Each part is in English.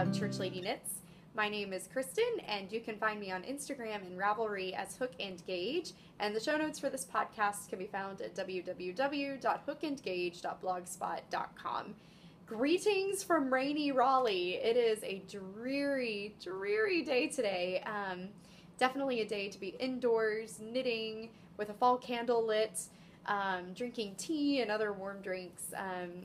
of Church Lady Knits. My name is Kristen, and you can find me on Instagram and Ravelry as hookandgauge. And the show notes for this podcast can be found at www.hookandgauge.blogspot.com. Greetings from rainy Raleigh. It is a dreary, dreary day today. Definitely a day to be indoors, knitting, with a fall candle lit, drinking tea and other warm drinks.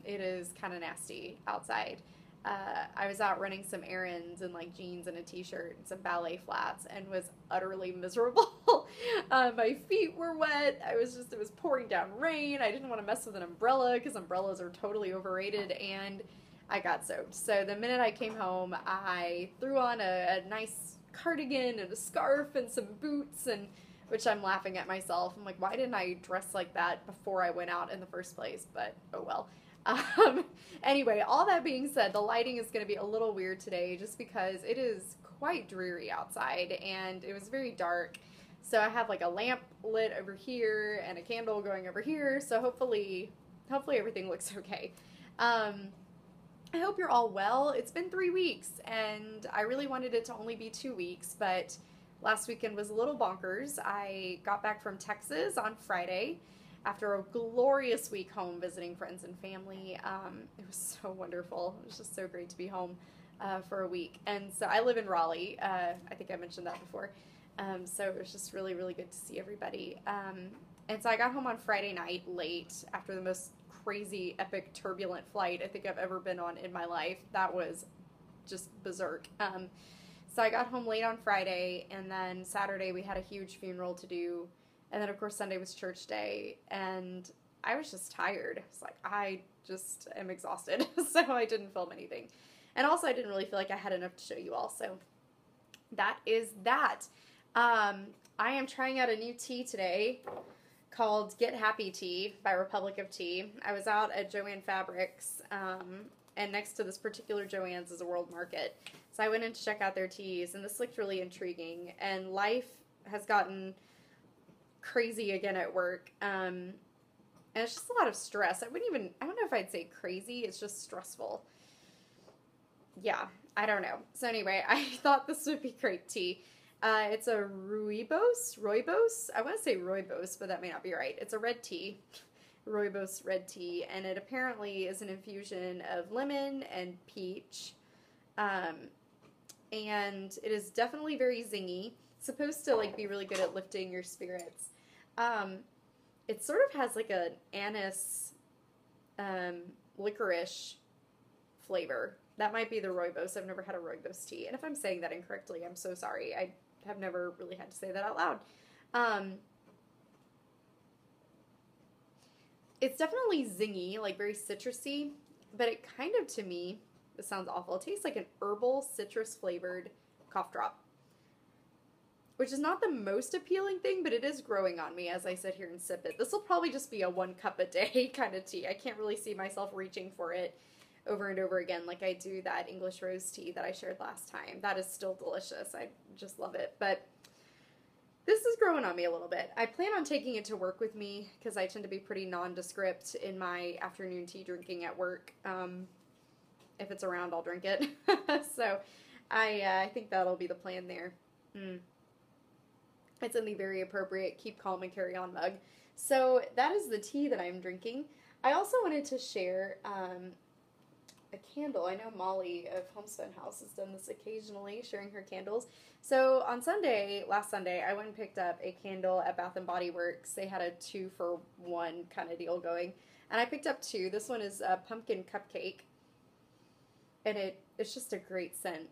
It is kind of nasty outside. I was out running some errands in like jeans and a t-shirt and some ballet flats and was utterly miserable. My feet were wet. It was pouring down rain. I didn't want to mess with an umbrella because umbrellas are totally overrated, and I got soaked. So the minute I came home, I threw on a nice cardigan and a scarf and some boots, and which I'm laughing at myself. I'm like, why didn't I dress like that before I went out in the first place? But oh well. Anyway, all that being said, the lighting is going to be a little weird today just because it is quite dreary outside and it was very dark. So I have like a lamp lit over here and a candle going over here. So hopefully everything looks okay. I hope you're all well. It's been 3 weeks and I really wanted it to only be 2 weeks, but last weekend was a little bonkers. I got back from Texas on Friday after a glorious week home visiting friends and family. It was so wonderful. It was just so great to be home for a week. And so I live in Raleigh. I think I mentioned that before. So it was just really, really good to see everybody. And so I got home on Friday night late after the most crazy, epic, turbulent flight I think I've ever been on in my life. That was just berserk. So I got home late on Friday, and then Saturday we had a huge funeral to do. And then, of course, Sunday was church day, and I was just tired. It's like, I just am exhausted, so I didn't film anything. And also, I didn't really feel like I had enough to show you all, so that is that. I am trying out a new tea today called Get Happy Tea by Republic of Tea. I was out at Joann Fabrics, and next to this particular Joann's is a World Market. So I went in to check out their teas, and this looked really intriguing. And life has gotten crazy again at work, and it's just a lot of stress. I don't know if I'd say crazy, it's just stressful. Yeah, I don't know. So anyway, I thought this would be great tea. It's a rooibos, I want to say rooibos, but that may not be right. It's a red tea, rooibos red tea, and it apparently is an infusion of lemon and peach, and it is definitely very zingy. It's supposed to like be really good at lifting your spirits. It sort of has like an anise, licorice flavor. That might be the rooibos. I've never had a rooibos tea. And if I'm saying that incorrectly, I'm so sorry. I have never really had to say that out loud. It's definitely zingy, like very citrusy, but it kind of, to me, this sounds awful, it tastes like an herbal citrus flavored cough drop, which is not the most appealing thing, but it is growing on me as I sit here and sip it. This will probably just be a 1 cup a day kind of tea. I can't really see myself reaching for it over and over again like I do that English rose tea that I shared last time. That is still delicious. I just love it. But this is growing on me a little bit. I plan on taking it to work with me because I tend to be pretty nondescript in my afternoon tea drinking at work. If it's around, I'll drink it. So I think that'll be the plan there. It's in the very appropriate keep calm and carry on mug. So that is the tea that I'm drinking. I also wanted to share a candle. I know Molly of Homespun House has done this occasionally, sharing her candles. So on last Sunday, I went and picked up a candle at Bath & Body Works. They had a 2-for-1 kind of deal going. And I picked up 2. This one is a pumpkin cupcake. And it's just a great scent.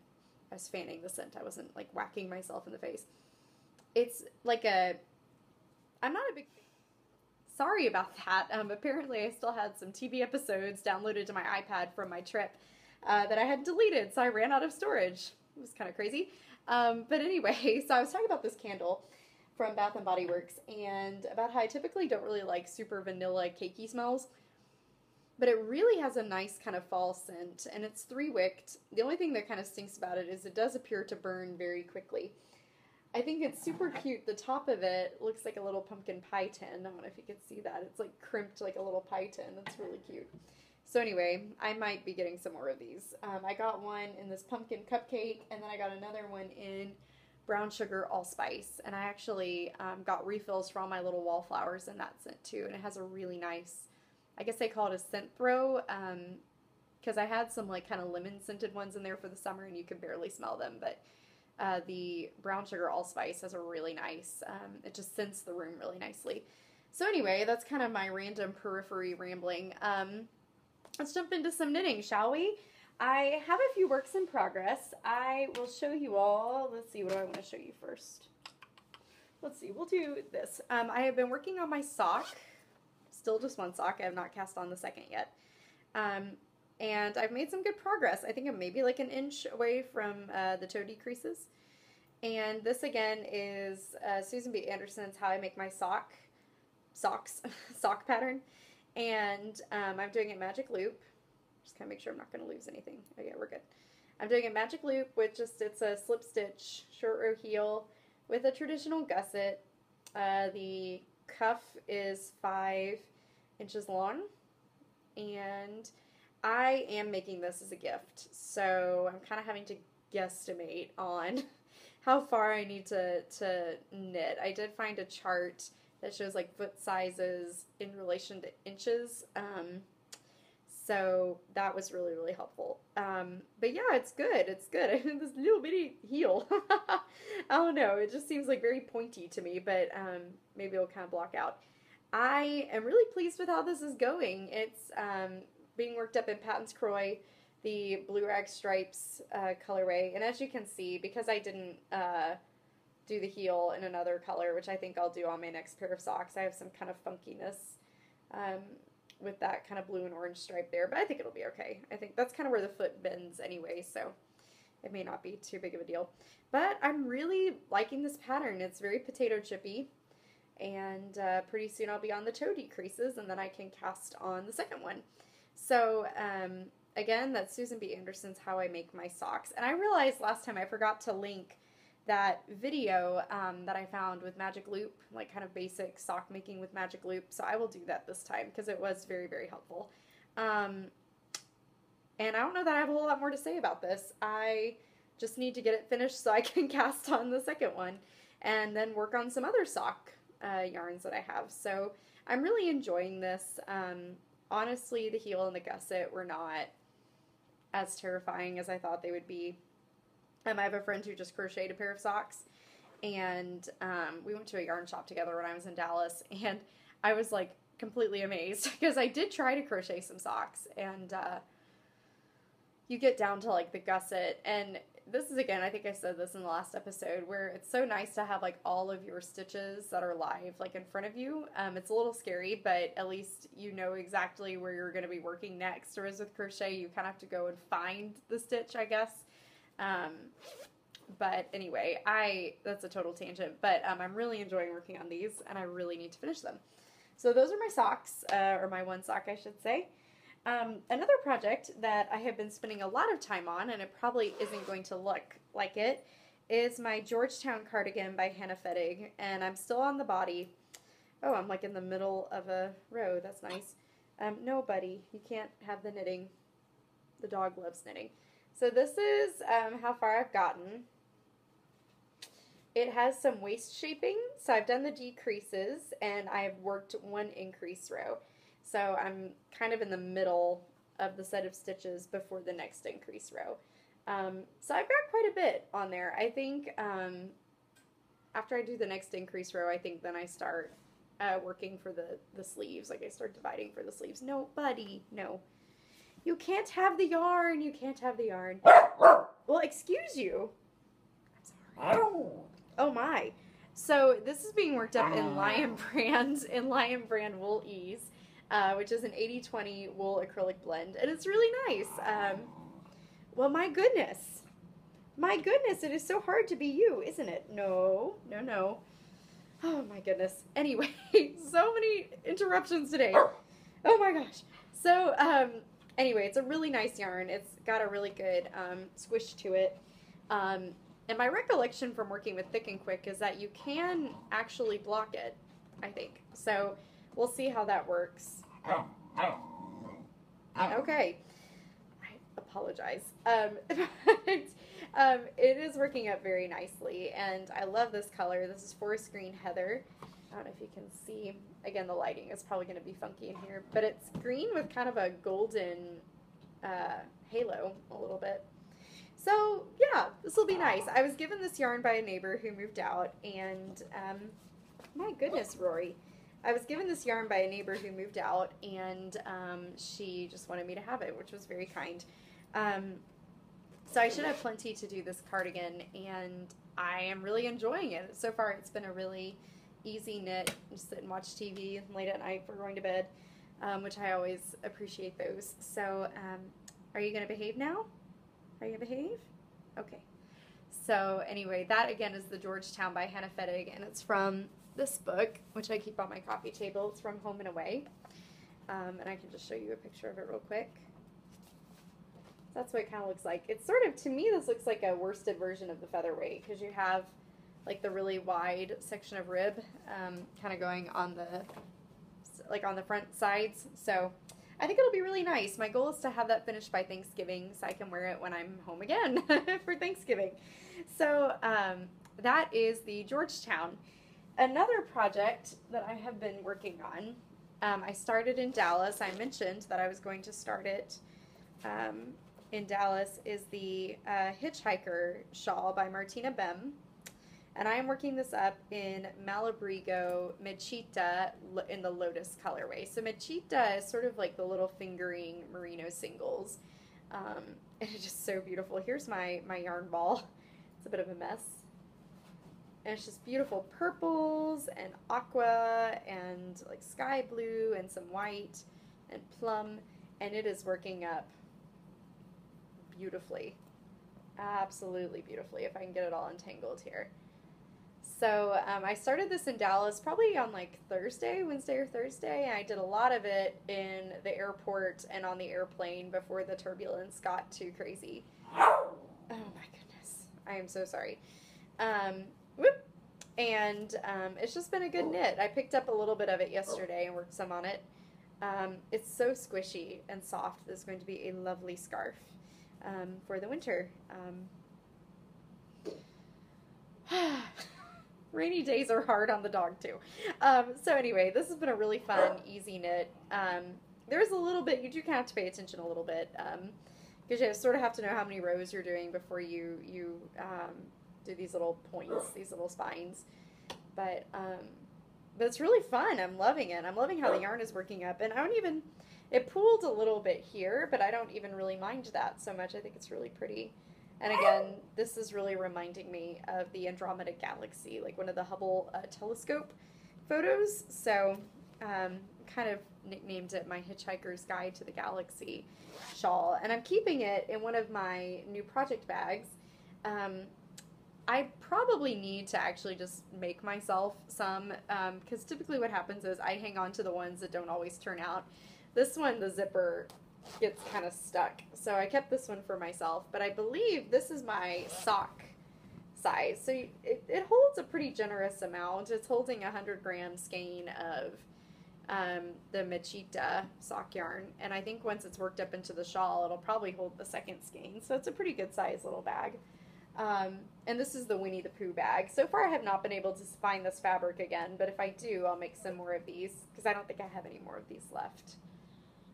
I was fanning the scent. I wasn't like whacking myself in the face. It's like I'm not a big fan. Sorry about that. Apparently I still had some TV episodes downloaded to my iPad from my trip that I had deleted, so I ran out of storage. It was kind of crazy. But anyway, so I was talking about this candle from Bath & Body Works and about how I typically don't really like super vanilla cakey smells. But it really has a nice kind of fall scent, and it's 3-wicked. The only thing that kind of stinks about it is it does appear to burn very quickly. I think it's super cute. The top of it looks like a little pumpkin pie tin. I don't know if you can see that. It's like crimped like a little pie tin. That's really cute. So anyway, I might be getting some more of these. I got one in this pumpkin cupcake, and then I got another one in brown sugar allspice. And I actually got refills for all my little wallflowers in that scent too. And it has a really nice, I guess they call it a scent throw, because I had some like kind of lemon scented ones in there for the summer, and you could barely smell them. But the brown sugar allspice has a really nice, it just scents the room really nicely. So anyway, that's kind of my random periphery rambling. Let's jump into some knitting, shall we? I have a few works in progress. I will show you all. Let's see, what do I want to show you first? Let's see, we'll do this. I have been working on my sock. Still just one sock. I have not cast on the second yet. And I've made some good progress. I think I'm maybe like an inch away from the toe decreases. And this again is Susan B. Anderson's How I Make My Socks sock pattern. And I'm doing a magic loop. Just kind of make sure I'm not going to lose anything. Oh yeah, we're good. I'm doing a magic loop with it's a slip stitch short row heel with a traditional gusset. The cuff is 5 inches long, and I am making this as a gift, so I'm kind of having to guesstimate on how far I need to knit. I did find a chart that shows like foot sizes in relation to inches. So that was really, really helpful. But yeah, it's good. It's good. I have this little bitty heel. I don't know. It just seems like very pointy to me, but maybe it'll kind of block out. I am really pleased with how this is going. It's being worked up in Patton's Croy, the Blue Rag Stripes colorway. And as you can see, because I didn't do the heel in another color, which I think I'll do on my next pair of socks, I have some kind of funkiness with that kind of blue and orange stripe there, but I think it'll be okay. I think that's kind of where the foot bends anyway, so it may not be too big of a deal. But I'm really liking this pattern. It's very potato chippy, and pretty soon I'll be on the toe decreases, and then I can cast on the second one. So again, that's Susan B. Anderson's How I Make My Socks. And I realized last time I forgot to link that video that I found with Magic Loop, like kind of basic sock making with Magic Loop. So I will do that this time because it was very, very helpful. And I don't know that I have a whole lot more to say about this. I just need to get it finished so I can cast on the second one and then work on some other sock yarns that I have. So I'm really enjoying this. Honestly, the heel and the gusset were not as terrifying as I thought they would be. I have a friend who just crocheted a pair of socks, and we went to a yarn shop together when I was in Dallas, and I was like completely amazed because I did try to crochet some socks, and you get down to like the gusset, and this is, again, I think I said this in the last episode, where it's so nice to have like all of your stitches that are live like in front of you. It's a little scary, but at least you know exactly where you're going to be working next, whereas with crochet you kind of have to go and find the stitch, I guess. But anyway, that's a total tangent, but I'm really enjoying working on these, and I really need to finish them. So those are my socks, or my one sock, I should say. Another project that I have been spending a lot of time on, and it probably isn't going to look like it, is my Georgetown cardigan by Hannah Fettig, and I'm still on the body. Oh, I'm like in the middle of a row. That's nice. No, buddy, you can't have the knitting. The dog loves knitting. So this is how far I've gotten. It has some waist shaping, so I've done the decreases, and I've worked one increase row. So I'm kind of in the middle of the set of stitches before the next increase row. So I've got quite a bit on there. I think after I do the next increase row, I think then I start working for the sleeves. Like I start dividing for the sleeves. No, buddy, no. You can't have the yarn. You can't have the yarn. Well, excuse you. I'm sorry. Oh my. So this is being worked up in Lion Brand Wool Ease, which is an 80/20 wool acrylic blend, and it's really nice. Well, my goodness. My goodness, it is so hard to be you, isn't it? No, no, no. Oh my goodness. Anyway, so many interruptions today. Oh my gosh. So, anyway, it's a really nice yarn. It's got a really good squish to it. And my recollection from working with Thick and Quick is that you can actually block it, I think. So we'll see how that works. Okay. I apologize. It is working up very nicely, and I love this color. This is forest green heather. I don't know if you can see. Again, the lighting is probably going to be funky in here, but it's green with kind of a golden halo a little bit. So yeah, this will be nice. I was given this yarn by a neighbor who moved out, and my goodness, Rory. I was given this yarn by a neighbor who moved out, and she just wanted me to have it, which was very kind. So I should have plenty to do this cardigan, and I am really enjoying it. So far, it's been a really easy knit. Just sit and watch TV late at night before going to bed, which I always appreciate those. So are you going to behave now? Are you going to behave? Okay. So anyway, that again is the Georgetown by Hannah Fettig, and it's from this book, which I keep on my coffee table. It's from Home and Away. And I can just show you a picture of it real quick. That's what it kind of looks like. It's sort of, to me, this looks like a worsted version of the featherweight, because you have like the really wide section of rib kind of going on the front sides. So I think it'll be really nice. My goal is to have that finished by Thanksgiving so I can wear it when I'm home again for Thanksgiving. So that is the Georgetown. Another project that I have been working on, I started in Dallas. I mentioned that I was going to start it in Dallas, is the Hitchhiker shawl by Martina Bem. And I am working this up in Malabrigo Mechita in the Lotus colorway. So Mechita is sort of like the little fingering merino singles. And it's just so beautiful. Here's my yarn ball. It's a bit of a mess. And it's just beautiful purples and aqua and like sky blue and some white and plum. And it is working up beautifully. Absolutely beautifully, if I can get it all entangled here. So I started this in Dallas probably on like Wednesday or Thursday, and I did a lot of it in the airport and on the airplane before the turbulence got too crazy. Oh my goodness. I am so sorry. Whoop. And it's just been a good knit. I picked up a little bit of it yesterday and worked some on it. It's so squishy and soft. This is going to be a lovely scarf for the winter. Rainy days are hard on the dog too. So anyway, this has been a really fun, easy knit. There's a little bit, you do kind of have to pay attention a little bit, because you sort of have to know how many rows you're doing before you do these little points, these little spines. But it's really fun. I'm loving it. I'm loving how the yarn is working up. And it pooled a little bit here, but I don't even really mind that so much. I think it's really pretty. And again, this is really reminding me of the Andromeda Galaxy, like one of the Hubble telescope photos. So kind of nicknamed it my Hitchhiker's Guide to the Galaxy shawl. And I'm keeping it in one of my new project bags. I probably need to actually just make myself some, because typically what happens is I hang on to the ones that don't always turn out. This one, the zipper gets kind of stuck, so I kept this one for myself, but I believe this is my sock size, so it holds a pretty generous amount. It's holding 100-gram skein of the Mechita sock yarn, and I think once it's worked up into the shawl, it'll probably hold the second skein, so it's a pretty good size little bag. And this is the Winnie the Pooh bag. So far I have not been able to find this fabric again, but if I do, I'll make some more of these, because I don't think I have any more of these left.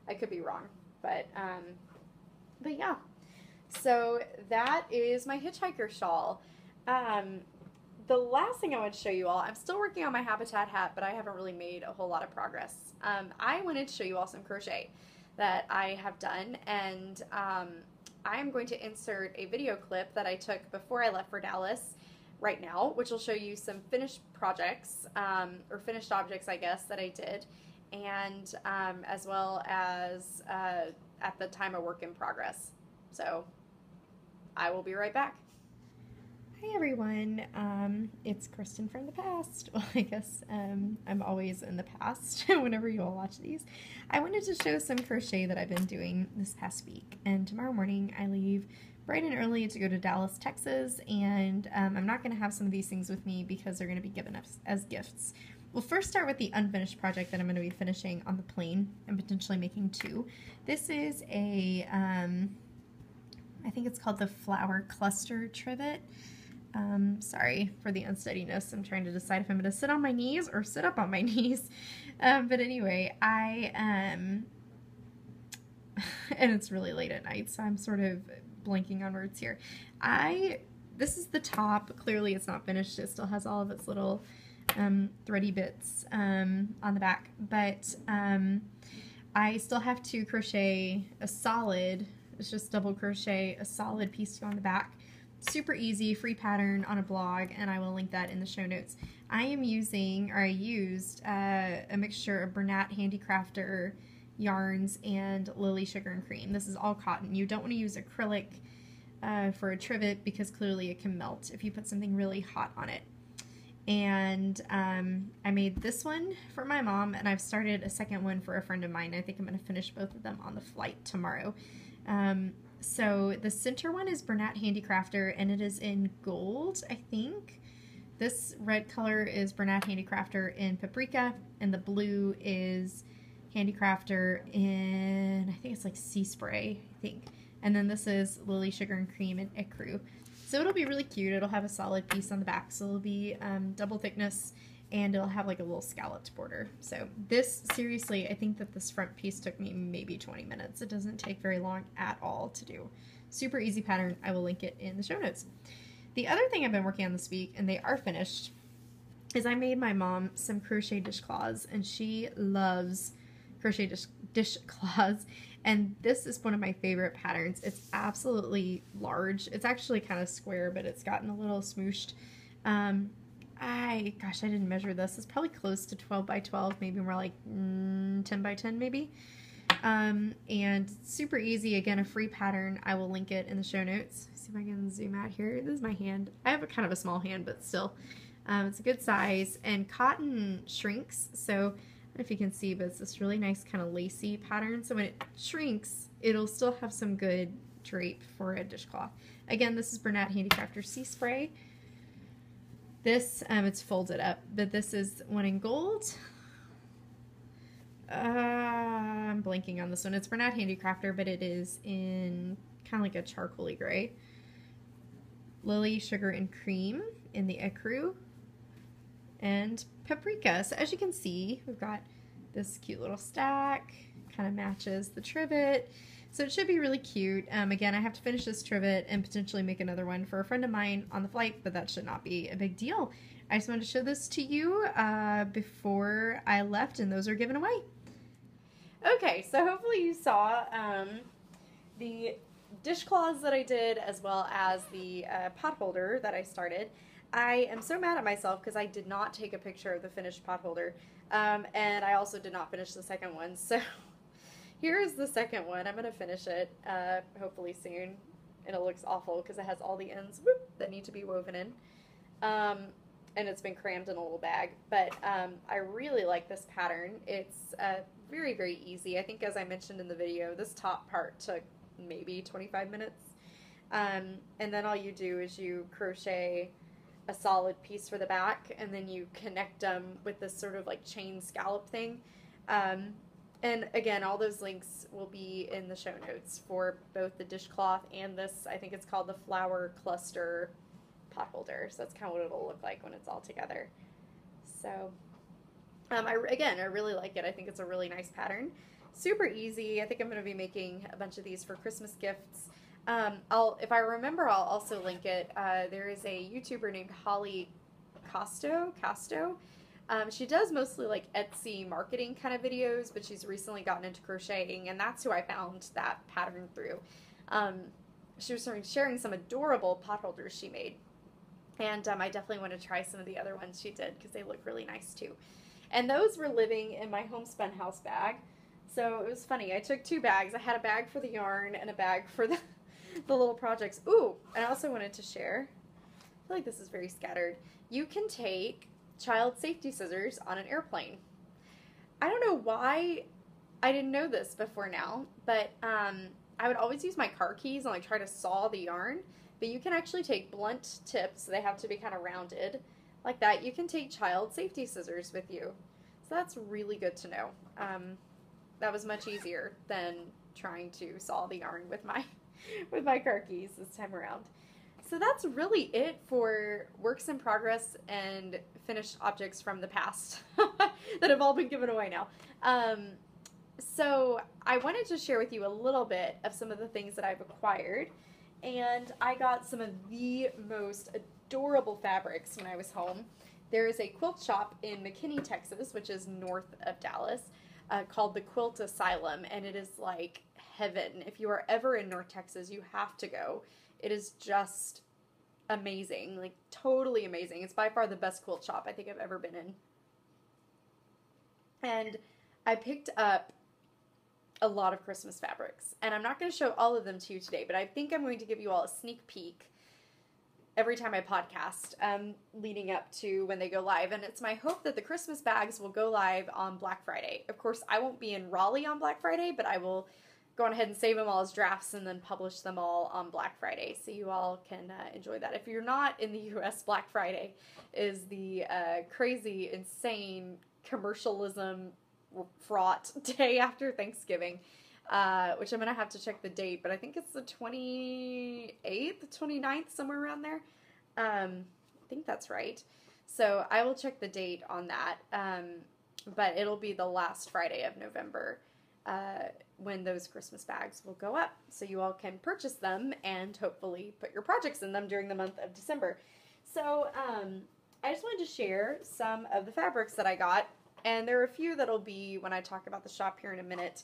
I could be wrong, but yeah. So that is my Hitchhiker shawl. The last thing I want to show you all, I'm still working on my Habitat hat, but I haven't really made a whole lot of progress. I wanted to show you all some crochet that I have done, and I am going to insert a video clip that I took before I left for Dallas right now, which will show you some finished projects, or finished objects, I guess, that I did, and as well as at the time of work in progress. So I will be right back. Hi everyone, it's Kristen from the past. Well, I guess I'm always in the past whenever you all watch these. I wanted to show some crochet that I've been doing this past week, and tomorrow morning I leave bright and early to go to Dallas, Texas, and I'm not going to have some of these things with me because they're going to be given us as gifts. we'll first start with the unfinished project that I'm going to be finishing on the plane and potentially making 2. This is a, I think it's called the flower cluster trivet. Sorry for the unsteadiness. I'm trying to decide if I'm going to sit on my knees or sit up on my knees. But anyway, and it's really late at night, so I'm sort of blanking on words here. This is the top. Clearly it's not finished. It still has all of its little thready bits on the back, but I still have to crochet a solid, it's just double crochet a solid piece to go on the back. Super easy, free pattern on a blog, and I will link that in the show notes. I used a mixture of Bernat Handicrafter yarns and Lily Sugar and Cream. This is all cotton. You don't want to use acrylic for a trivet because clearly it can melt if you put something really hot on it. And I made this one for my mom, and I've started a second one for a friend of mine. I think I'm going to finish both of them on the flight tomorrow. So the center one is Bernat Handicrafter, and it is in gold, I think. This red color is Bernat Handicrafter in Paprika, and the blue is Handicrafter in, I think it's like Sea Spray, I think. And then this is Lily Sugar and Cream in Ecru. So it'll be really cute. It'll have a solid piece on the back, so it'll be double thickness, and it'll have like a little scalloped border. So this, seriously, I think that this front piece took me maybe 20 minutes. It doesn't take very long at all to do. Super easy pattern. I will link it in the show notes. The other thing I've been working on this week, and they are finished, is I made my mom some crochet dishcloths, and she loves crochet dishcloths. And this is one of my favorite patterns. It's absolutely large. It's actually kind of square, but it's gotten a little smooshed. Gosh, I didn't measure this. It's probably close to 12 by 12, maybe more like 10 by 10 maybe. And super easy. Again, a free pattern. I will link it in the show notes. See if I can zoom out here. This is my hand. I have a kind of a small hand, but still, it's a good size. And cotton shrinks, so I don't know if you can see, but it's this really nice kind of lacy pattern. So when it shrinks, it'll still have some good drape for a dishcloth. Again, this is Bernat Handicrafter Sea Spray. This, it's folded up, but this is one in gold. I'm blanking on this one. It's Bernat Handicrafter, but it is in kind of like a charcoaly gray. Lily Sugar and Cream in the Ecru. And Paprika. So as you can see, we've got this cute little stack, kind of matches the trivet. So it should be really cute. Again, I have to finish this trivet and potentially make another one for a friend of mine on the flight, but that should not be a big deal. I just wanted to show this to you before I left, and those are given away. Okay, so hopefully you saw the dishcloths that I did, as well as the pot holder that I started. I am so mad at myself because I did not take a picture of the finished pot holder, and I also did not finish the second one. So here's the second one. I'm going to finish it hopefully soon, and it looks awful because it has all the ends that need to be woven in, and it's been crammed in a little bag. But I really like this pattern. It's very, very easy. I think, as I mentioned in the video, this top part took maybe 25 minutes, and then all you do is you crochet a solid piece for the back, and then you connect them with this sort of like chain scallop thing. And again, all those links will be in the show notes for both the dishcloth and this, I think it's called the flower cluster pot holder. So that's kind of what it'll look like when it's all together. So I really like it. I think it's a really nice pattern. Super easy. I think I'm going to be making a bunch of these for Christmas gifts. If I remember, I'll also link it. There is a YouTuber named Holly Casto. She does mostly like Etsy marketing kind of videos, but she's recently gotten into crocheting, and that's who I found that pattern through. She was sharing some adorable pot holders she made, and I definitely want to try some of the other ones she did because they look really nice too. And those were living in my homespun house bag, so it was funny. I took 2 bags. I had a bag for the yarn and a bag for the little projects. Ooh, and I also wanted to share, I feel like this is very scattered. You can take child safety scissors on an airplane. I don't know why I didn't know this before now, but I would always use my car keys and like try to saw the yarn, but you can actually take blunt tips, they have to be kind of rounded, like that, you can take child safety scissors with you. So that's really good to know. That was much easier than trying to saw the yarn with my with my car keys this time around. So that's really it for works in progress and finished objects from the past that have all been given away now. So I wanted to share with you a little bit of some of the things that I've acquired. And I got some of the most adorable fabrics when I was home. There is a quilt shop in McKinney, Texas, which is north of Dallas, called the Quilt Asylum, and it is like heaven. If you are ever in North Texas, you have to go. It is just amazing, like totally amazing. It's by far the best quilt shop I think I've ever been in. And I picked up a lot of Christmas fabrics, and I'm not going to show all of them to you today, but I think I'm going to give you all a sneak peek every time I podcast, leading up to when they go live. And it's my hope that the Christmas bags will go live on Black Friday. Of course, I won't be in Raleigh on Black Friday, but I will go on ahead and save them all as drafts and then publish them all on Black Friday, so you all can enjoy that. If you're not in the U.S., Black Friday is the crazy, insane, commercialism fraught day after Thanksgiving, which I'm going to have to check the date, but I think it's the 28th, 29th, somewhere around there. I think that's right. So I will check the date on that, but it'll be the last Friday of November when those Christmas bags will go up. So you all can purchase them and hopefully put your projects in them during the month of December. So I just wanted to share some of the fabrics that I got. And there are a few that'll be when I talk about the shop here in a minute.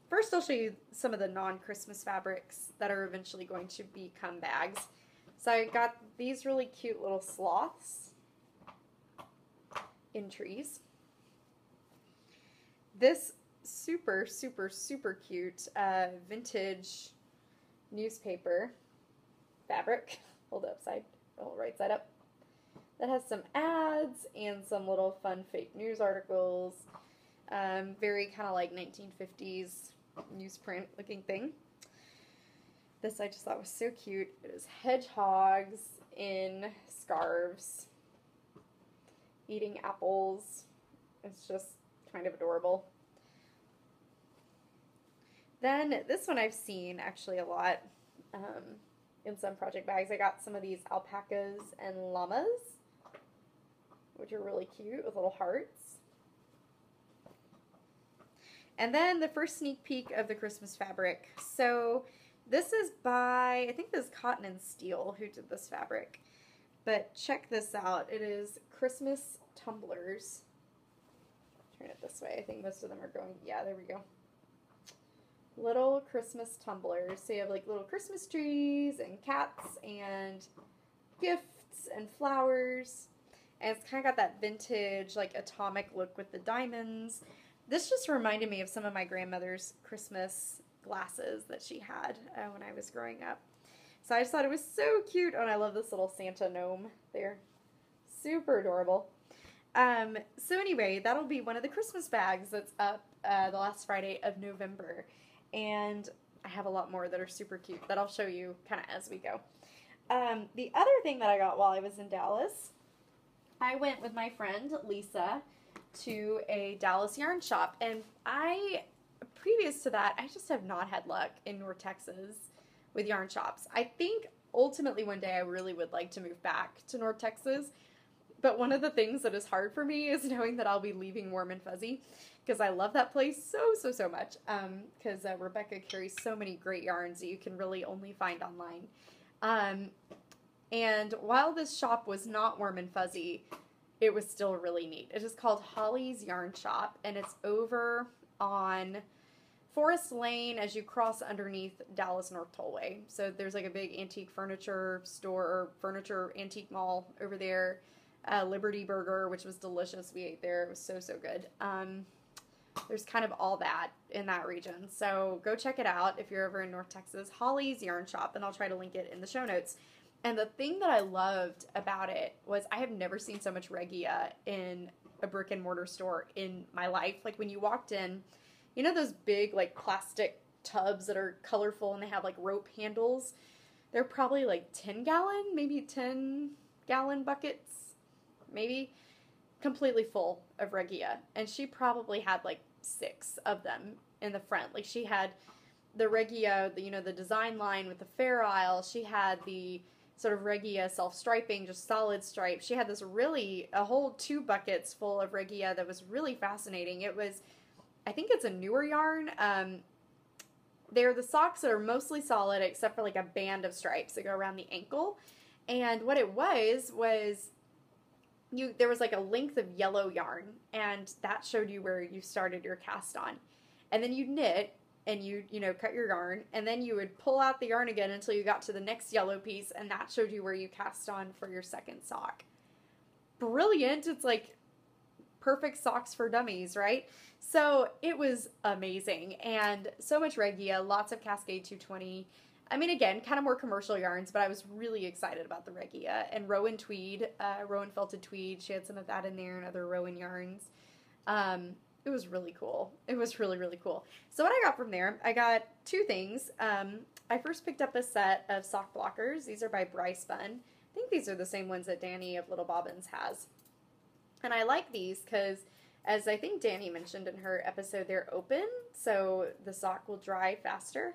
First, I'll show you some of the non-Christmas fabrics that are eventually going to become bags. So I got these really cute little sloths in trees. This super, super, super cute vintage newspaper fabric. Hold it upside, hold it right side up. That has some ads and some little fun fake news articles. Very kind of like 1950s newsprint looking thing. This I just thought was so cute. It is hedgehogs in scarves eating apples. It's just kind of adorable. Then this one I've seen actually a lot in some project bags. I got some of these alpacas and llamas, which are really cute with little hearts. And then the first sneak peek of the Christmas fabric. So this is by, I think this is Cotton and Steel who did this fabric. But check this out. It is Christmas tumblers. Turn it this way. I think most of them are going, yeah, there we go. Little Christmas tumblers. So you have like little Christmas trees and cats and gifts and flowers. And it's kind of got that vintage, like, atomic look with the diamonds. This just reminded me of some of my grandmother's Christmas glasses that she had when I was growing up. So I just thought it was so cute. Oh, and I love this little Santa gnome there. Super adorable. So anyway, that'll be one of the Christmas bags that's up the last Friday of November. And I have a lot more that are super cute that I'll show you kind of as we go. The other thing that I got while I was in Dallas, I went with my friend Lisa to a Dallas yarn shop, and previous to that, I just have not had luck in North Texas with yarn shops. I think ultimately one day I really would like to move back to North Texas, but one of the things that is hard for me is knowing that I'll be leaving Warm and Fuzzy, because I love that place so much, because Rebecca carries so many great yarns that you can really only find online. And while this shop was not Warm and Fuzzy, it was still really neat. It is called Holly's Yarn Shop, and it's over on Forest Lane as you cross underneath Dallas North Tollway. So there's like a big antique furniture store, or furniture antique mall over there. Liberty Burger, which was delicious. We ate there. It was so good. There's kind of all that in that region. So go check it out if you're ever in North Texas. Holly's Yarn Shop, and I'll try to link it in the show notes. And the thing that I loved about it was I have never seen so much Regia in a brick and mortar store in my life. Like when you walked in, you know those big like plastic tubs that are colorful and they have like rope handles? They're probably like 10 gallon, maybe 10 gallon buckets. maybe, completely full of Regia. And she probably had like 6 of them in the front. Like she had the Regia, the design line with the Fair Isle. She had the sort of Regia self-striping, just solid stripes. She had a whole 2 buckets full of Regia that was really fascinating. I think it's a newer yarn. They're the socks that are mostly solid except for like a band of stripes that go around the ankle. And what it was there was like a length of yellow yarn, and that showed you where you started your cast on. And then you knit, and you cut your yarn, and then you would pull out the yarn again until you got to the next yellow piece, and that showed you where you cast on for your second sock. Brilliant. It's like perfect socks for dummies, right? So it was amazing, and so much Regia, lots of Cascade 220. I mean, again, kind of more commercial yarns, but I was really excited about the Regia. And Rowan tweed, Rowan felted tweed, she had some of that in there and other Rowan yarns. It was really cool. It was really, really cool. So what I got from there, I got 2 things. I first picked up a set of sock blockers. These are by Bryce Bunn. I think these are the same ones that Danny of Little Bobbins has. And I like these because, as I think Danny mentioned in her episode, they're open, so the sock will dry faster.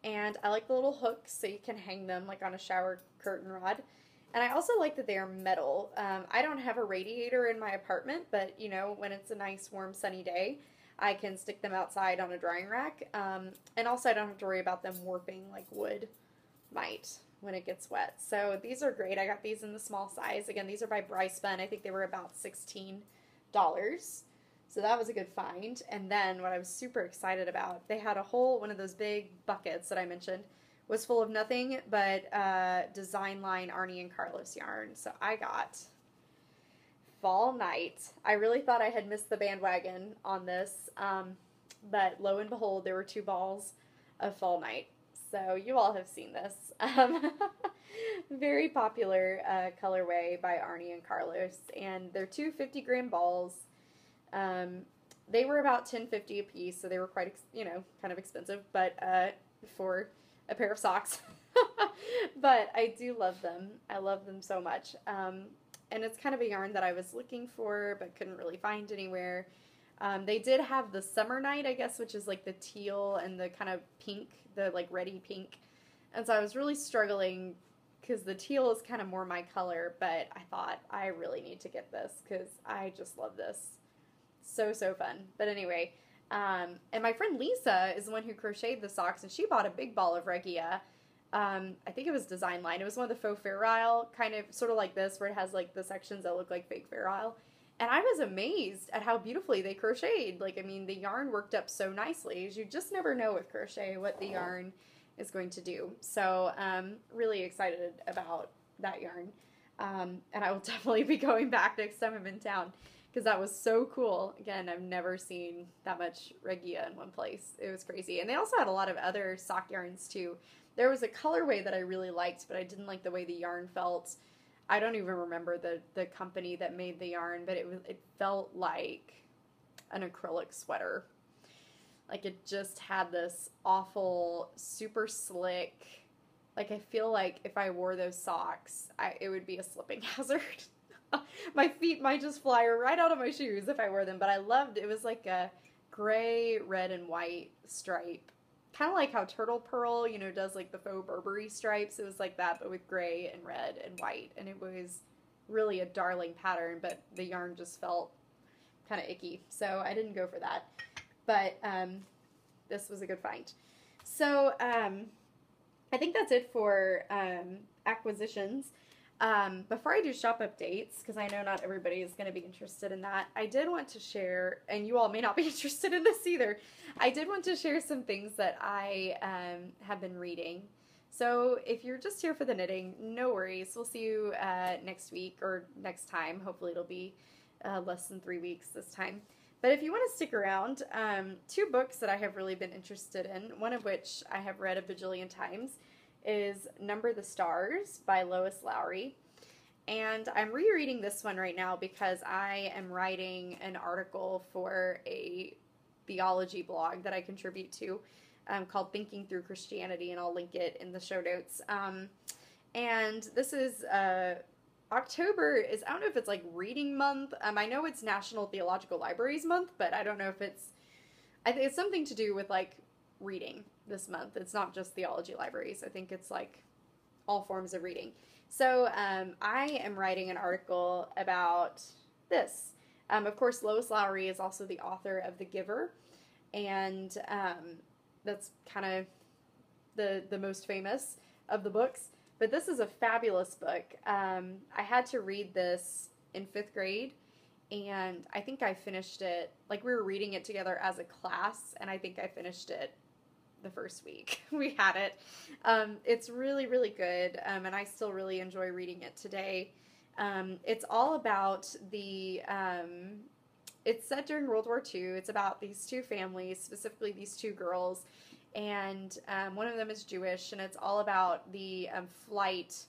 And I like the little hooks so you can hang them like on a shower curtain rod. And I also like that they are metal. I don't have a radiator in my apartment, but when it's a nice warm sunny day, I can stick them outside on a drying rack. And also I don't have to worry about them warping like wood might when it gets wet. So these are great. I got these in the small size. Again, these are by Bryce Bunn. I think they were about $16. So that was a good find. And then what I was super excited about, they had one of those big buckets that I mentioned, was full of nothing but design line Arnie and Carlos yarn. So I got Fall Night. I really thought I had missed the bandwagon on this, but lo and behold, there were 2 balls of Fall Night. So you all have seen this. Very popular colorway by Arnie and Carlos, and they're 2 50-gram balls. They were about $10.50 a piece, so they were quite, kind of expensive, but for a pair of socks. But I do love them. I love them so much. And it's kind of a yarn that I was looking for, but couldn't really find anywhere. They did have the Summer Night, I guess, which is like the teal and the kind of pink, the like reddy pink. And so I was really struggling because the teal is kind of more my color, but I thought I really need to get this because I just love this. So, so fun. But anyway, and my friend Lisa is the one who crocheted the socks, and she bought a big ball of Regia. I think it was Design Line. It was one of the faux Fair Isle, kind of sort of like this, where it has like the sections that look like fake Fair Isle. And I was amazed at how beautifully they crocheted. Like, I mean, the yarn worked up so nicely. You just never know with crochet what the yarn is going to do. So, really excited about that yarn. And I will definitely be going back next time I'm in town, because that was so cool. Again, I've never seen that much Regia in one place. It was crazy. And they also had a lot of other sock yarns too. There was a colorway that I really liked, but I didn't like the way the yarn felt. I don't even remember the company that made the yarn, but it felt like an acrylic sweater. Like, it just had this awful, super slick, like, I feel like if I wore those socks, it would be a slipping hazard. My feet might just fly right out of my shoes if I wore them, but I loved it. It was like a gray, red, and white stripe. Kind of like how Turtle Pearl, does like the faux Burberry stripes. It was like that, but with gray and red and white. And it was really a darling pattern, but the yarn just felt kind of icky. So I didn't go for that. But this was a good find. So I think that's it for acquisitions. Before I do shop updates, because I know not everybody is going to be interested in that, I did want to share, and you all may not be interested in this either, I did want to share some things that I have been reading. So if you're just here for the knitting, no worries. We'll see you next week or next time. Hopefully it'll be less than 3 weeks this time. But if you want to stick around, 2 books that I have really been interested in, one of which I have read a bajillion times, is Number the Stars by Lois Lowry. And I'm rereading this one right now because I am writing an article for a theology blog that I contribute to called Thinking Through Christianity, and I'll link it in the show notes. And this is October is, I don't know if it's like reading month. I know it's National Theological Libraries month, but I don't know if it's, I think it's something to do with like reading this month. It's not just theology libraries. I think it's like all forms of reading. So I am writing an article about this. Of course, Lois Lowry is also the author of The Giver, and that's kind of the most famous of the books. But this is a fabulous book. I had to read this in 5th grade, and I think I finished it, like we were reading it together as a class, and I think I finished it the first week we had it. It's really, really good, and I still really enjoy reading it today. It's all about it's set during World War II. It's about these two families, specifically these two girls, and one of them is Jewish, and it's all about the flight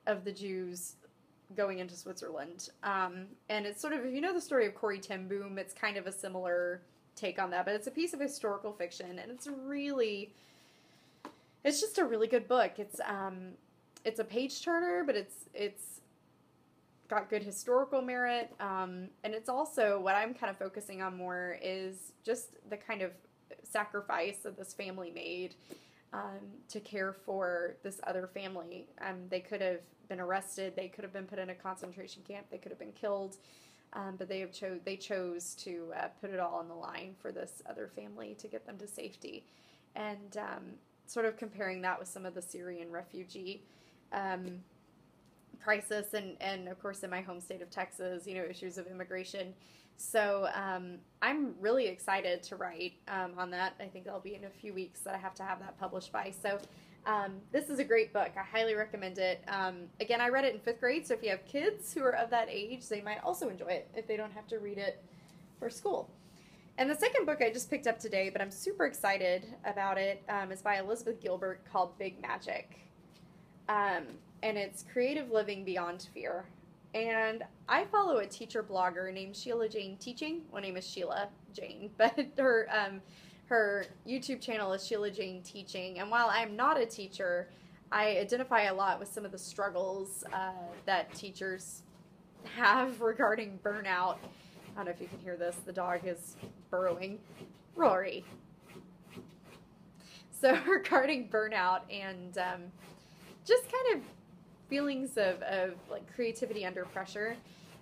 of the Jews going into Switzerland. And it's sort of, if you know the story of Corrie ten Boom, it's kind of a similar take on that, but it's a piece of historical fiction, and it's just a really good book. It's a page turner, but it's got good historical merit, and it's also, what I'm kind of focusing on more is just the kind of sacrifice that this family made to care for this other family. They could have been arrested, they could have been put in a concentration camp, they could have been killed, but they chose to put it all on the line for this other family to get them to safety. And sort of comparing that with some of the Syrian refugee crisis, and of course in my home state of Texas, issues of immigration. So I'm really excited to write on that. I think that'll be in a few weeks that I have to have that published by. So this is a great book. I highly recommend it. Again, I read it in 5th grade, so if you have kids who are of that age, they might also enjoy it if they don't have to read it for school. And the second book I just picked up today, but I'm super excited about it, is by Elizabeth Gilbert, called Big Magic. And it's Creative Living Beyond Fear. And I follow a teacher blogger named Sheila Jane Teaching. Her name is Sheila Jane, but her YouTube channel is Sheila Jane Teaching. And while I'm not a teacher, I identify a lot with some of the struggles that teachers have regarding burnout. I don't know if you can hear this. The dog is burrowing. Rory. So regarding burnout and just kind of feelings of like creativity under pressure.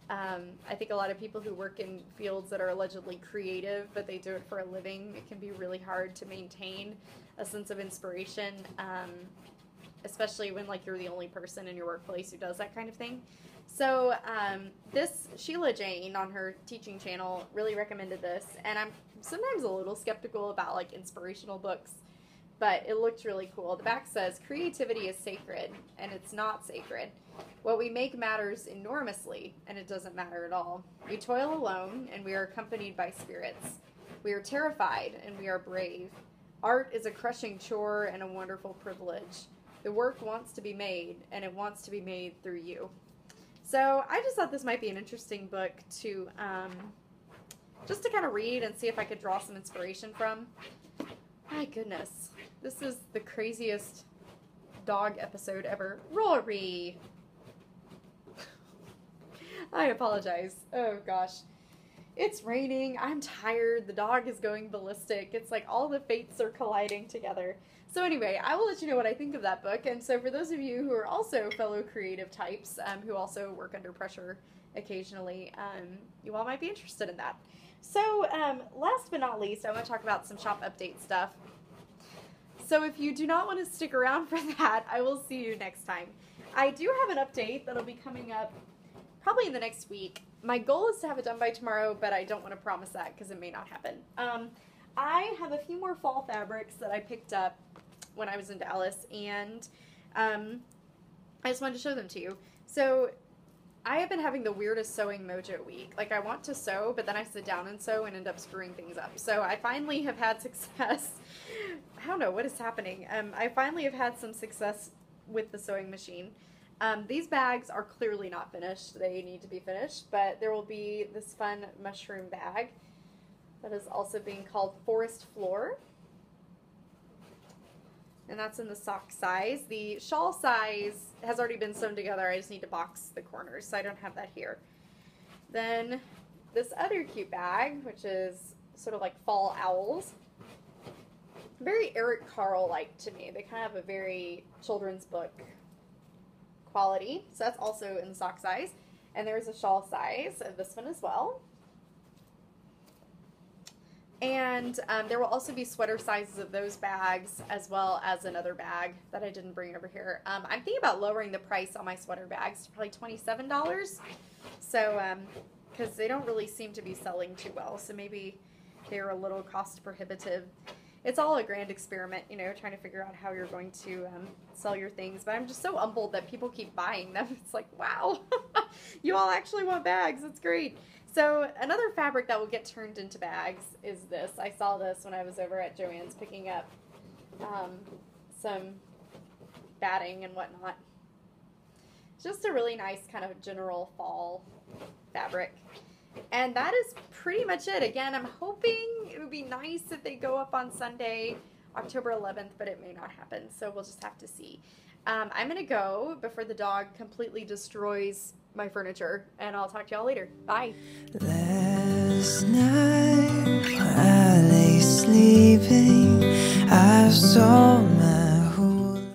I think a lot of people who work in fields that are allegedly creative, but they do it for a living, it can be really hard to maintain a sense of inspiration, especially when like you're the only person in your workplace who does that kind of thing. So this Sheila Jane on her teaching channel really recommended this, and I'm sometimes a little skeptical about like inspirational books, but it looked really cool. The back says, creativity is sacred, and it's not sacred. What we make matters enormously, and it doesn't matter at all. We toil alone, and we are accompanied by spirits. We are terrified, and we are brave. Art is a crushing chore and a wonderful privilege. The work wants to be made, and it wants to be made through you. So I just thought this might be an interesting book to just to kind of read and see if I could draw some inspiration from. My goodness. This is the craziest dog episode ever. Rory! I apologize. Oh gosh. It's raining. I'm tired. The dog is going ballistic. It's like all the fates are colliding together. So anyway, I will let you know what I think of that book. And so for those of you who are also fellow creative types, who also work under pressure occasionally, you all might be interested in that. So last but not least, I want to talk about some shop update stuff. So if you do not want to stick around for that, I will see you next time. I do have an update that'll be coming up probably in the next week. My goal is to have it done by tomorrow, but I don't want to promise that because it may not happen. I have a few more fall fabrics that I picked up when I was in Dallas, and I just wanted to show them to you. So I have been having the weirdest sewing mojo week. Like, I want to sew, but then I sit down and sew and end up screwing things up. So I finally have had success. I don't know what is happening. I finally have had some success with the sewing machine. These bags are clearly not finished. They need to be finished, but there will be this fun mushroom bag that is also being called Forest Floor. and that's in the sock size. The shawl size has already been sewn together. I just need to box the corners, so I don't have that here. Then this other cute bag, which is sort of like fall owls. Very Eric Carle-like to me. They kind of have a very children's book quality. So that's also in the sock size. And there's a shawl size of this one as well. And there will also be sweater sizes of those bags, as well as another bag that I didn't bring over here. I'm thinking about lowering the price on my sweater bags to probably $27. So, because they don't really seem to be selling too well. So maybe they're a little cost prohibitive. It's all a grand experiment, you know, trying to figure out how you're going to sell your things. But I'm just so humbled that people keep buying them. It's like, wow, you all actually want bags. That's great. So another fabric that will get turned into bags is this. I saw this when I was over at Joann's picking up some batting and whatnot. It's just a really nice kind of general fall fabric. And that is pretty much it. Again, I'm hoping it would be nice if they go up on Sunday, October 11th, but it may not happen. So we'll just have to see. I'm going to go before the dog completely destroys my furniture, and I'll talk to y'all later. Bye. Last night